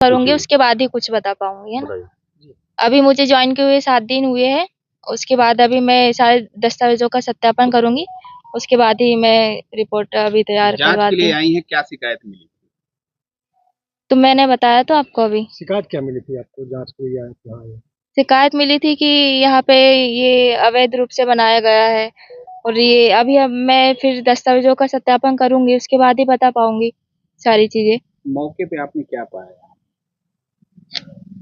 करूंगी उसके बाद ही कुछ बता पाऊंगी, है ना। अभी मुझे ज्वाइन किए हुए 7 दिन हुए हैं। उसके बाद अभी मैं सारे दस्तावेजों का सत्यापन करूंगी। उसके बाद ही मैं रिपोर्ट अभी तैयार जांच के करवाती लिए हूँ। आई हैं, क्या शिकायत मिली? तो मैंने बताया तो आपको अभी। शिकायत क्या मिली थी आपको जांच के लिए आए थे? हाँ, शिकायत मिली थी कि यहाँ पे ये अवैध रूप से बनाया गया है, और ये अभी अब मैं फिर दस्तावेजों का सत्यापन करूंगी, उसके बाद ही बता पाऊंगी सारी चीजें। मौके पे आपने क्या पाया?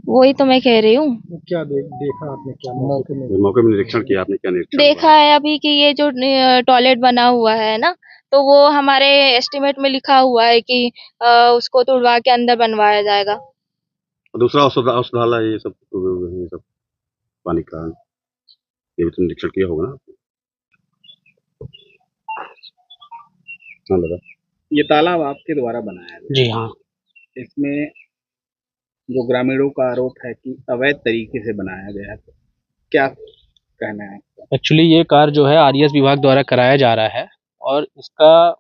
वही तो मैं कह रही हूँ। क्या देखा आपने, क्या मौके में निरीक्षण किया आपने, क्या निरीक्षण देखा है अभी कि ये जो टॉयलेट बना हुआ है ना, तो वो हमारे एस्टिमेट में लिखा हुआ है कि उसको तुड़वा के अंदर बनवाया जाएगा। दूसरा औषधालय ये सब पानी का ये भी तो निरीक्षण किया होगा ना? हाँ लगा। ये तालाब आपके द्वारा बनाया गया? जी हाँ। इसमें जो ग्रामीणों का आरोप है कि अवैध तरीके से बनाया गया है, तो क्या कहना है? एक्चुअली ये कार्य जो है आरईएस विभाग द्वारा कराया जा रहा है, और इसका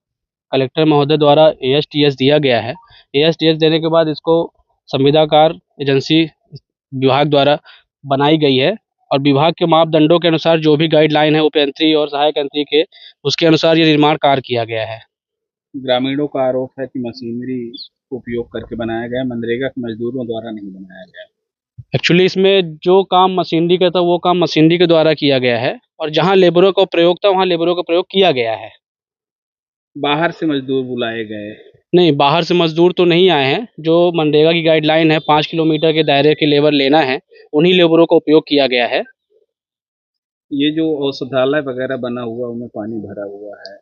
कलेक्टर महोदय द्वारा एएसटीएस दिया गया है। एएसटीएस देने के बाद इसको संविदाकार एजेंसी विभाग द्वारा बनाई गई है, और विभाग के मापदंडों के अनुसार जो भी गाइडलाइन है उपयंत्री और सहायक यंत्री के, उसके अनुसार ये निर्माण कार्य किया गया है। ग्रामीणों का आरोप है कि मशीनरी उपयोग करके बनाया गया, मनरेगा के मजदूरों द्वारा नहीं बनाया गया। एक्चुअली इसमें जो काम मशीनरी का था वो काम मशीनरी के द्वारा किया गया है, और जहाँ लेबरों का प्रयोग था वहाँ लेबरों का प्रयोग किया गया है। बाहर से मजदूर बुलाए गए? नहीं, बाहर से मजदूर तो नहीं आए हैं। जो मनरेगा की गाइडलाइन है 5 किलोमीटर के दायरे के लेबर लेना है, उन्हीं लेबरों का उपयोग किया गया है। ये जो औषधालय वगैरह बना हुआ उनमें पानी भरा हुआ है,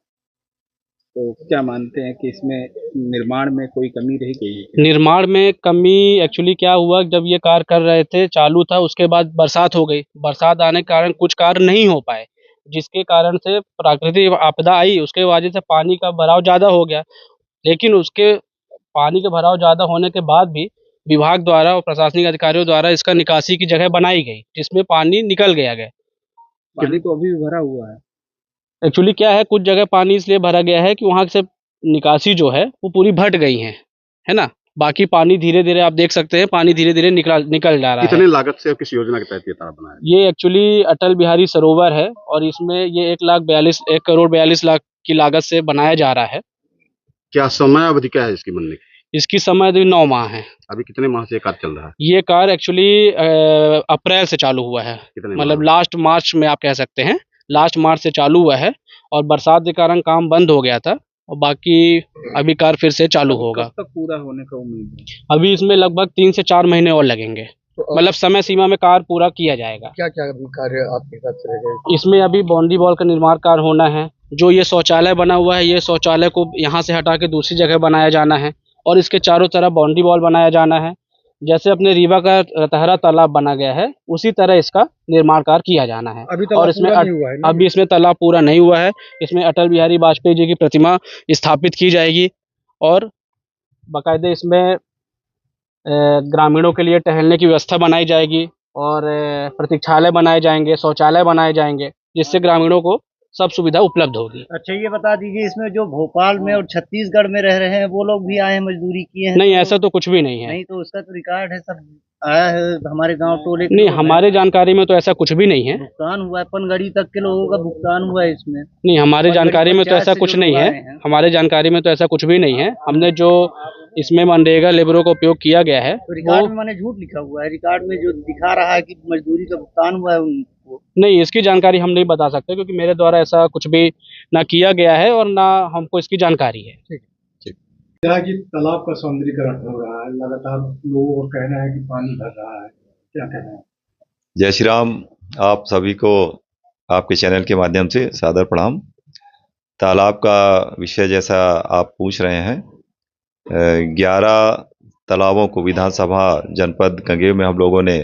तो क्या मानते हैं कि इसमें निर्माण में कोई कमी रह गई है? निर्माण में कमी एक्चुअली क्या हुआ, जब ये कार्य कर रहे थे चालू था, उसके बाद बरसात हो गई। बरसात आने के कारण कुछ कार्य नहीं हो पाए, जिसके कारण से प्राकृतिक आपदा आई, उसके वजह से पानी का भराव ज़्यादा हो गया। लेकिन उसके पानी का भराव ज़्यादा होने के बाद भी विभाग द्वारा और प्रशासनिक अधिकारियों द्वारा इसका निकासी की जगह बनाई गई, जिसमें पानी निकल गया। पानी तो अभी भी भरा हुआ है। एक्चुअली क्या है, कुछ जगह पानी इसलिए भरा गया है कि वहाँ से निकासी जो है वो पूरी भट गई है ना। बाकी पानी धीरे धीरे आप देख सकते हैं, पानी धीरे धीरे निकल जा रहा है। कितनी लागत से और किस योजना के तहत ये तालाब बनाया है? ये एक्चुअली अटल बिहारी सरोवर है, और इसमें ये 1,42,00,000 की लागत से बनाया जा रहा है। क्या समय अवधि क्या है इसकी बनने की? इसकी समय अवधि 9 माह है। अभी कितने माह से ये कार्य चल रहा है? ये कार्य एक्चुअली अप्रैल से चालू हुआ है, मतलब लास्ट मार्च में आप कह सकते हैं। लास्ट मार्च से चालू हुआ है, और बरसात के कारण काम बंद हो गया था, और बाकी अभी कार्य फिर से चालू होगा। कब तक पूरा होने का उम्मीद है? अभी इसमें लगभग 3 से 4 महीने और लगेंगे, मतलब समय सीमा में कार्य पूरा किया जाएगा। क्या क्या अभी कार्य आपके हिसाब से रह गए? इसमें अभी बाउंड्री वॉल का निर्माण कार्य होना है। जो ये शौचालय बना हुआ है, ये शौचालय को यहाँ से हटा के दूसरी जगह बनाया जाना है, और इसके चारों तरफ बाउंड्री वॉल बनाया जाना है। जैसे अपने रीवा का रतहरा तालाब बना गया है, उसी तरह इसका निर्माण कार्य किया जाना है। और इसमें अभी इसमें तालाब पूरा नहीं हुआ है। इसमें अटल बिहारी वाजपेयी जी की प्रतिमा स्थापित की जाएगी, और बाकायदे इसमें ग्रामीणों के लिए टहलने की व्यवस्था बनाई जाएगी, और प्रतीक्षालय बनाए जाएंगे, शौचालय बनाए जाएंगे, जिससे ग्रामीणों को सब सुविधा उपलब्ध होगी। अच्छा, ये बता दीजिए, इसमें जो भोपाल में और छत्तीसगढ़ में रह रहे हैं वो लोग भी आए हैं, मजदूरी किए हैं? नहीं, ऐसा तो कुछ भी नहीं है। नहीं, तो उसका तो रिकॉर्ड है, सब आया है हमारे गांव टोले। नहीं, हमारे जानकारी में तो ऐसा कुछ भी नहीं है। भुगतान हुआ है, पनगड़ी तक के लोगों का भुगतान हुआ है इसमें? नहीं, हमारे जानकारी में तो ऐसा कुछ नहीं है। हमारे जानकारी में तो ऐसा कुछ भी नहीं है। हमने जो इसमें मनरेगा लेबरों का उपयोग किया गया है, तो रिकॉर्ड में मैंने झूठ लिखा हुआ है? रिकॉर्ड में जो दिखा रहा है कि मजदूरी का भुगतान हुआ है उनको। नहीं, इसकी जानकारी हम नहीं बता सकते, क्योंकि मेरे द्वारा ऐसा कुछ भी ना किया गया है और ना हमको इसकी जानकारी है। क्या कि तालाब का सौंदर्यीकरण हो रहा है, लगातार लोगों का कहना है कि पानी भर रहा है, क्या कहना है? जय श्री राम। आप सभी को आपके चैनल के माध्यम से सादर प्रणाम। तालाब का विषय जैसा आप पूछ रहे हैं, 11 तालाबों को विधानसभा जनपद गंगेय में हम लोगों ने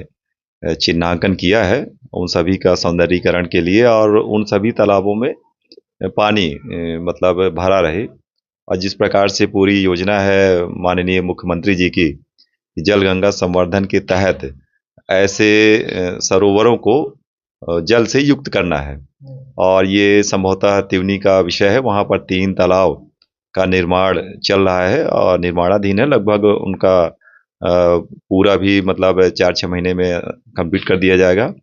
चिन्हांकन किया है उन सभी का सौंदर्यीकरण के लिए, और उन सभी तालाबों में पानी मतलब भरा रहे। और जिस प्रकार से पूरी योजना है माननीय मुख्यमंत्री जी की, जल गंगा संवर्धन के तहत ऐसे सरोवरों को जल से युक्त करना है, और ये संभवतः तिवनी का विषय है। वहाँ पर 3 तालाब का निर्माण चल रहा है और निर्माणाधीन है। लगभग उनका पूरा भी मतलब 4-6 महीने में कंप्लीट कर दिया जाएगा।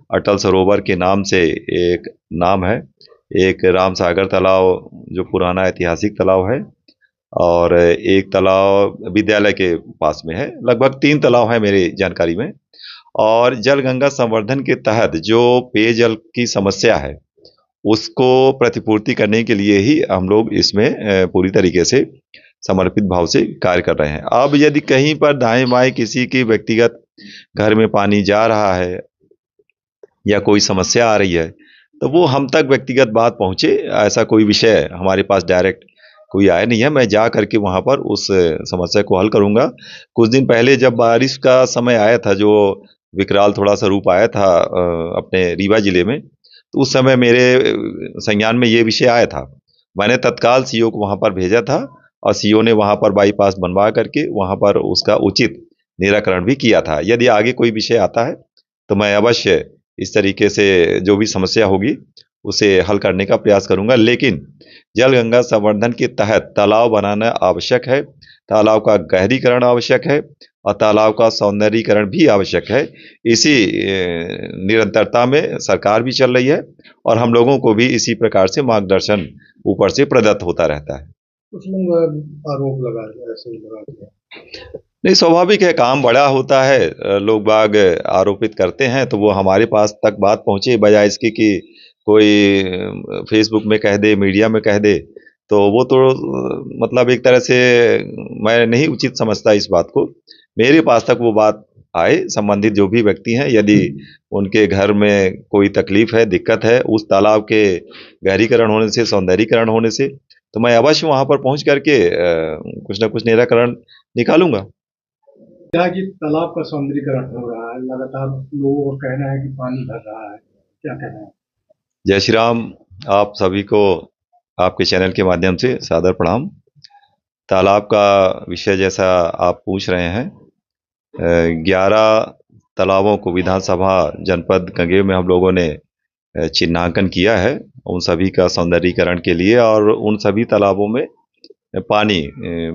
अटल सरोवर के नाम से एक नाम है, एक राम सागर तालाब जो पुराना ऐतिहासिक तालाब है, और एक तालाब विद्यालय के पास में है। लगभग 3 तालाब है मेरी जानकारी में। और जल गंगा संवर्धन के तहत जो पेयजल की समस्या है उसको प्रतिपूर्ति करने के लिए ही हम लोग इसमें पूरी तरीके से समर्पित भाव से कार्य कर रहे हैं। अब यदि कहीं पर दाएं बाएं किसी की व्यक्तिगत घर में पानी जा रहा है या कोई समस्या आ रही है तो वो हम तक व्यक्तिगत बात पहुंचे, ऐसा कोई विषय हमारे पास डायरेक्ट कोई आया नहीं है। मैं जा करके वहां पर उस समस्या को हल करूंगा। कुछ दिन पहले जब बारिश का समय आया था, जो विकराल थोड़ा सा रूप आया था अपने रीवा जिले में, तो उस समय मेरे संज्ञान में ये विषय आया था। मैंने तत्काल सीओ को वहां पर भेजा था और सीओ ने वहां पर बाईपास बनवा करके वहां पर उसका उचित निराकरण भी किया था। यदि आगे कोई विषय आता है तो मैं अवश्य इस तरीके से जो भी समस्या होगी उसे हल करने का प्रयास करूंगा। लेकिन जल गंगा संवर्धन के तहत तालाब बनाना आवश्यक है, तालाब का गहरीकरण आवश्यक है और तालाब का सौंदर्यीकरण भी आवश्यक है। इसी निरंतरता में सरकार भी चल रही है और हम लोगों को भी इसी प्रकार से मार्गदर्शन ऊपर से प्रदत्त होता रहता है। कुछ लोग आरोप लगा रहे हैं, ऐसे ही लगा रहे हैं। नहीं, स्वाभाविक है, काम बड़ा होता है, लोग बाग आरोपित करते हैं तो वो हमारे पास तक बात पहुंचे, बजाय इसके कि कोई फेसबुक में कह दे, मीडिया में कह दे, तो वो तो मतलब एक तरह से मैं नहीं उचित समझता इस बात को। मेरे पास तक वो बात आए, संबंधित जो भी व्यक्ति हैं, यदि उनके घर में कोई तकलीफ है, दिक्कत है उस तालाब के गहरीकरण होने से, सौंदर्यीकरण होने से, तो मैं अवश्य वहां पर पहुंच करके कुछ ना कुछ निराकरण निकालूंगा। क्या कि तालाब का सौंदर्यीकरण हो रहा है, लगातार लोगों का कहना है कि पानी भर रहा है, क्या कहना है? जय श्री राम। आप सभी को आपके चैनल के माध्यम से सादर प्रणाम। तालाब का विषय जैसा आप पूछ रहे हैं, 11 तालाबों को विधानसभा जनपद गंगेय में हम लोगों ने चिन्हांकन किया है उन सभी का सौंदर्यीकरण के लिए, और उन सभी तालाबों में पानी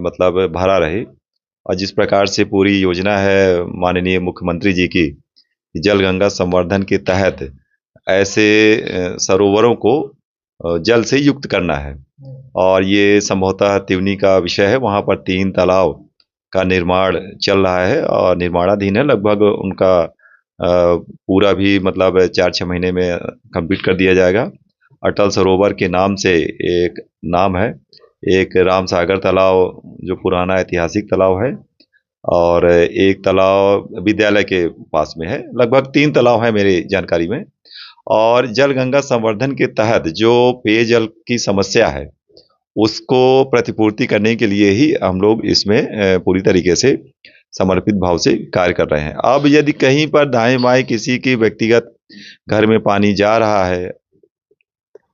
मतलब भरा रहे। और जिस प्रकार से पूरी योजना है माननीय मुख्यमंत्री जी की, जल गंगा संवर्धन के तहत ऐसे सरोवरों को जल से युक्त करना है, और ये संभवतः तिवनी का विषय है। वहाँ पर 3 तालाब का निर्माण चल रहा है और निर्माणाधीन है। लगभग उनका पूरा भी मतलब 4-6 महीने में कंप्लीट कर दिया जाएगा। अटल सरोवर के नाम से एक नाम है, एक राम सागर तालाब जो पुराना ऐतिहासिक तालाब है, और एक तालाब विद्यालय के पास में है। लगभग 3 तालाब है मेरी जानकारी में। और जल गंगा संवर्धन के तहत जो पेयजल की समस्या है उसको प्रतिपूर्ति करने के लिए ही हम लोग इसमें पूरी तरीके से समर्पित भाव से कार्य कर रहे हैं। अब यदि कहीं पर दाएं बाएं किसी की व्यक्तिगत घर में पानी जा रहा है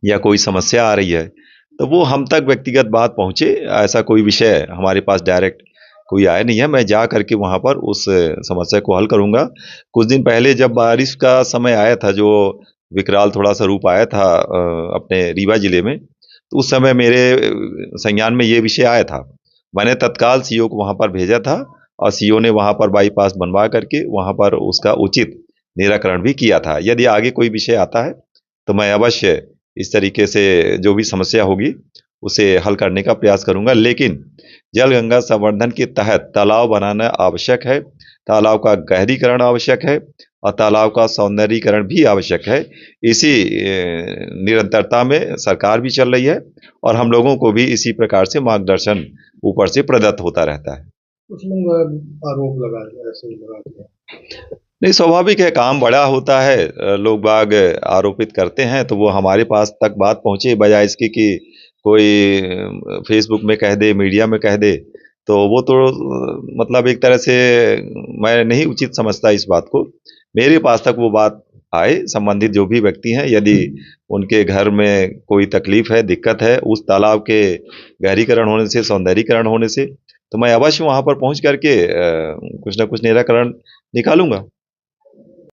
या कोई समस्या आ रही है तो वो हम तक व्यक्तिगत बात पहुंचे, ऐसा कोई विषय हमारे पास डायरेक्ट कोई आया नहीं है। मैं जा करके वहां पर उस समस्या को हल करूंगा। कुछ दिन पहले जब बारिश का समय आया था, जो विकराल थोड़ा सा रूप आया था अपने रीवा जिले में, तो उस समय मेरे संज्ञान में ये विषय आया था। मैंने तत्काल सीओ को वहां पर भेजा था और सीओ ने वहां पर बाईपास बनवा करके वहां पर उसका उचित निराकरण भी किया था। यदि आगे कोई विषय आता है तो मैं अवश्य इस तरीके से जो भी समस्या होगी उसे हल करने का प्रयास करूंगा। लेकिन जल गंगा संवर्धन के तहत तालाब बनाना आवश्यक है, तालाब का गहरीकरण आवश्यक है और तालाब का सौंदर्यीकरण भी आवश्यक है। इसी निरंतरता में सरकार भी चल रही है और हम लोगों को भी इसी प्रकार से मार्गदर्शन ऊपर से प्रदत्त होता रहता है। कुछ लोग आरोप लगा रहे हैं, ऐसे ही लगा रहे हैं। नहीं, स्वाभाविक है, काम बड़ा होता है, लोग बाग आरोपित करते हैं तो वो हमारे पास तक बात पहुंचे, बजाय इसके कि कोई फेसबुक में कह दे, मीडिया में कह दे, तो वो तो मतलब एक तरह से मैं नहीं उचित समझता इस बात को। मेरे पास तक वो बात आए, संबंधित जो भी व्यक्ति हैं, यदि उनके घर में कोई तकलीफ है, दिक्कत है उस तालाब के गहरीकरण होने से, सौंदर्यीकरण होने से, तो मैं अवश्य वहां पर पहुंच करके कुछ ना कुछ निराकरण निकालूंगा।